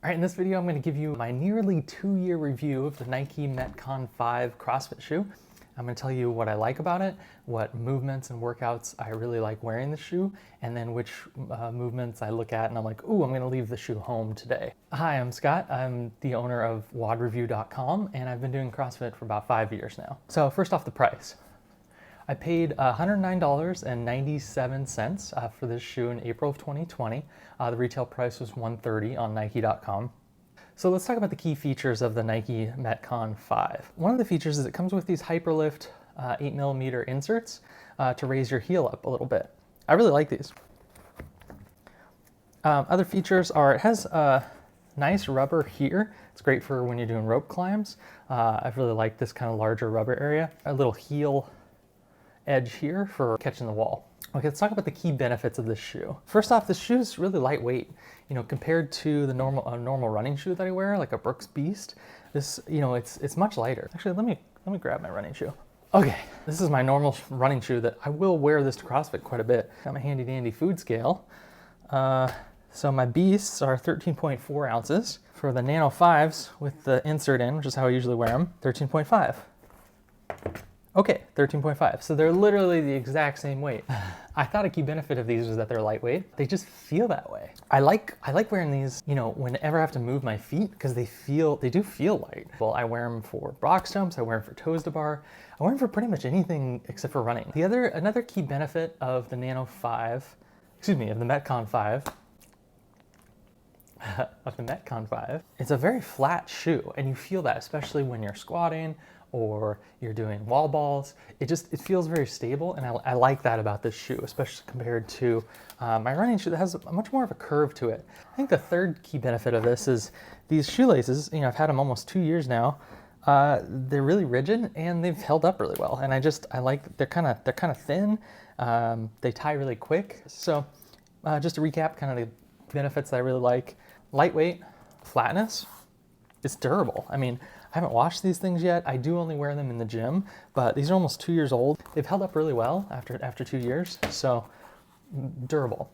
All right, in this video, I'm going to give you my nearly 2-year review of the Nike Metcon 5 CrossFit shoe. I'm going to tell you what I like about it, what movements and workouts I really like wearing the shoe, and then which movements I look at and I'm like, ooh, I'm going to leave the shoe home today. Hi, I'm Scott. I'm the owner of WODreview.com, and I've been doing CrossFit for about 5 years now. So first off, the price. I paid $109.97 for this shoe in April of 2020. The retail price was $130 on Nike.com. So let's talk about the key features of the Nike Metcon 5. One of the features is it comes with these Hyperlift 8mm inserts to raise your heel up a little bit. I really like these. Other features are it has nice rubber here. It's great for when you're doing rope climbs. I really like this kind of larger rubber area. A little heel edge here for catching the wall. Okay, let's talk about the key benefits of this shoe. First off, this shoe is really lightweight. You know, compared to the normal running shoe that I wear, like a Brooks Beast, this, it's much lighter. Actually, let me grab my running shoe. Okay, this is my normal running shoe that I will wear this to CrossFit quite a bit. Got my handy dandy food scale. So my beasts are 13.4 ounces. For the Nano 5s with the insert in, which is how I usually wear them, 13.5. Okay, 13.5. So they're literally the exact same weight. I thought a key benefit of these was that they're lightweight. They just feel that way. I like wearing these, whenever I have to move my feet because they do feel light. Well, I wear them for box jumps, I wear them for toes to bar, I wear them for pretty much anything except for running. Another key benefit of the Metcon 5, it's a very flat shoe, and you feel that, especially when you're squatting or you're doing wall balls. It feels very stable, and I like that about this shoe, especially compared to my running shoe that has much more of a curve to it. I think the third key benefit of this is these shoelaces. I've had them almost 2 years now. They're really rigid and they've held up really well, and I like they're kind of thin. They tie really quick. So just to recap, kind of the benefits that I really like: lightweight, flatness, it's durable. I haven't washed these things yet. I do only wear them in the gym, but these are almost 2 years old. They've held up really well after 2 years, so durable.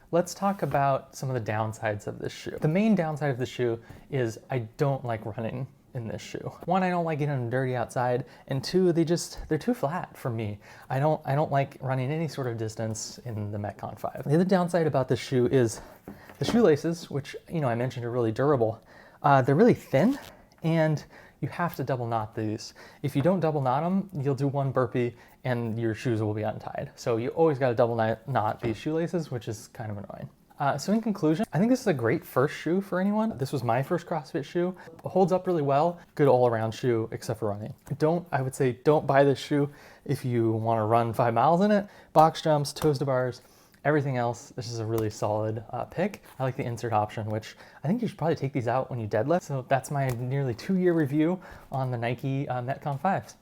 Let's talk about some of the downsides of this shoe. The main downside of the shoe is I don't like running in this shoe. One, I don't like getting dirty outside, and two, they're too flat for me. I don't like running any sort of distance in the Metcon 5. The other downside about this shoe is the shoelaces, which I mentioned are really durable. They're really thin, and you have to double knot these. If you don't double knot them, you'll do one burpee and your shoes will be untied. So you always got to double knot these shoelaces, which is kind of annoying. So in conclusion, I think this is a great first shoe for anyone. This was my first CrossFit shoe. It holds up really well. Good all-around shoe, except for running. I would say don't buy this shoe if you want to run 5 miles in it. Box jumps, toes to bars, everything else, this is a really solid pick. I like the insert option, which I think you should probably take these out when you deadlift. So that's my nearly 2-year review on the Nike Metcon 5s.